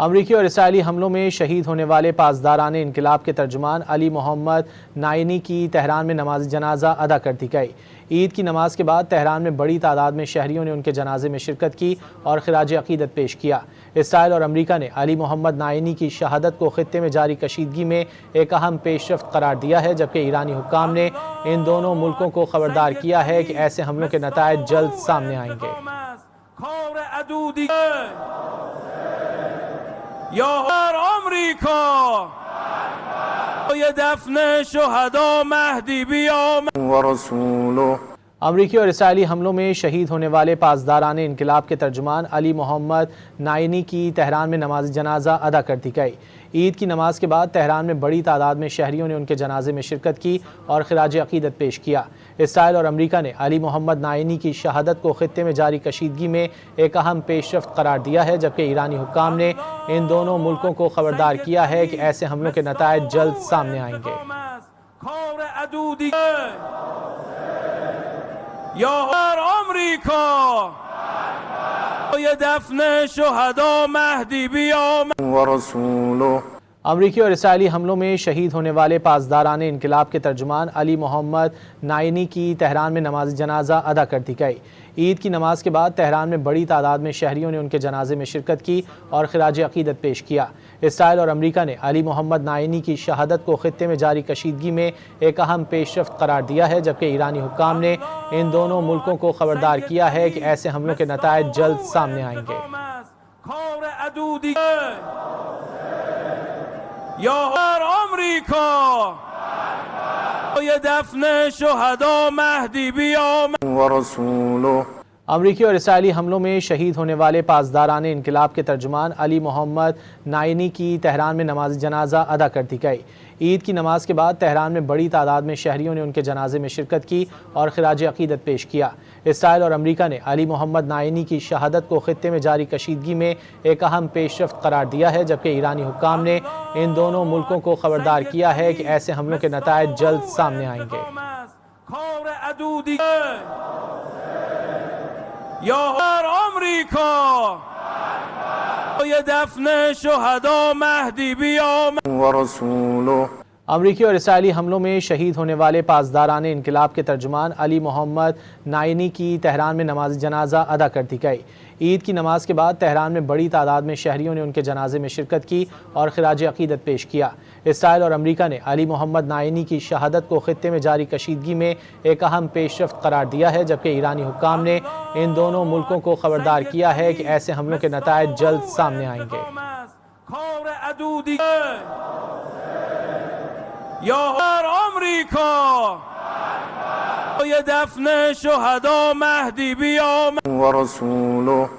امریکی اور اسرائیلی حملوں میں شہید ہونے والے پاسداران انقلاب کے ترجمان علی محمد نائینی کی تہران میں نماز جنازہ ادا کر دی گئی۔ عید کی نماز کے بعد تہران میں بڑی تعداد میں شہریوں نے ان کے جنازے میں شرکت کی اور خراج عقیدت پیش کیا۔ اسرائیل اور امریکہ نے علی محمد نائینی کی شہادت کو خطے میں جاری کشیدگی میں ایک اہم پیش رفت قرار دیا ہے، جبکہ ایرانی حکام نے ان دونوں ملکوں کو خبردار کیا ہے کہ ایسے حملوں کے نتائج جلد سامنے آئیں گے۔ یا امریکا یہ دفن شہداء مہدی بیامد ورسولہ۔ امریکی اور اسرائیلی حملوں میں شہید ہونے والے پاسداران انقلاب کے ترجمان علی محمد نائینی کی تہران میں نماز جنازہ ادا کر دی گئی۔ عید کی نماز کے بعد تہران میں بڑی تعداد میں شہریوں نے ان کے جنازے میں شرکت کی اور خراج عقیدت پیش کیا۔ اسرائیل اور امریکہ نے علی محمد نائینی کی شہادت کو خطے میں جاری کشیدگی میں ایک اہم پیش رفت قرار دیا ہے، جبکہ ایرانی حکام نے ان دونوں ملکوں کو خبردار کیا ہے کہ ایسے حملوں کے نتائج جلد سامنے آئیں گے۔ یا امریکا یہ دفن شہداء مہدی بیامد ورسولہ۔ امریکی اور اسرائیلی حملوں میں شہید ہونے والے پاسداران انقلاب کے ترجمان علی محمد نائینی کی تہران میں نماز جنازہ ادا کر دی گئی۔ عید کی نماز کے بعد تہران میں بڑی تعداد میں شہریوں نے ان کے جنازے میں شرکت کی اور خراج عقیدت پیش کیا۔ اسرائیل اور امریکہ نے علی محمد نائینی کی شہادت کو خطے میں جاری کشیدگی میں ایک اہم پیش رفت قرار دیا ہے، جبکہ ایرانی حکام نے ان دونوں ملکوں کو خبردار کیا ہے کہ ایسے حملوں کے نتائج جلد سامنے آئیں گے۔ یا امریکا یہ دفن شہداء مہدی بیامد ورسولہ۔ امریکی اور اسرائیلی حملوں میں شہید ہونے والے پاسداران انقلاب کے ترجمان علی محمد نائینی کی تہران میں نماز جنازہ ادا کر دی گئی۔ عید کی نماز کے بعد تہران میں بڑی تعداد میں شہریوں نے ان کے جنازے میں شرکت کی اور خراج عقیدت پیش کیا۔ اسرائیل اور امریکہ نے علی محمد نائینی کی شہادت کو خطے میں جاری کشیدگی میں ایک اہم پیش رفت قرار دیا ہے، جبکہ ایرانی حکام نے ان دونوں ملکوں کو خبردار کیا ہے کہ ایسے حملوں کے نتائج جلد سامنے آئیں گے۔ یا امریکا یہ دفن شہداء مہدی بیامد ورسولہ۔ امریکی اور اسرائیلی حملوں میں شہید ہونے والے پاسداران انقلاب کے ترجمان علی محمد نائینی کی تہران میں نماز جنازہ ادا کر دی گئی۔ عید کی نماز کے بعد تہران میں بڑی تعداد میں شہریوں نے ان کے جنازے میں شرکت کی اور خراج عقیدت پیش کیا۔ اسرائیل اور امریکہ نے علی محمد نائینی کی شہادت کو خطے میں جاری کشیدگی میں ایک اہم پیش رفت قرار دیا ہے، جبکہ ایرانی حکام نے ان دونوں ملکوں کو خبردار کیا ہے کہ ایسے حملوں کے نتائج جلد سامنے آئیں گے۔ یا امریکا یہ دفن شہداء مہدی بیامد ورسولہ۔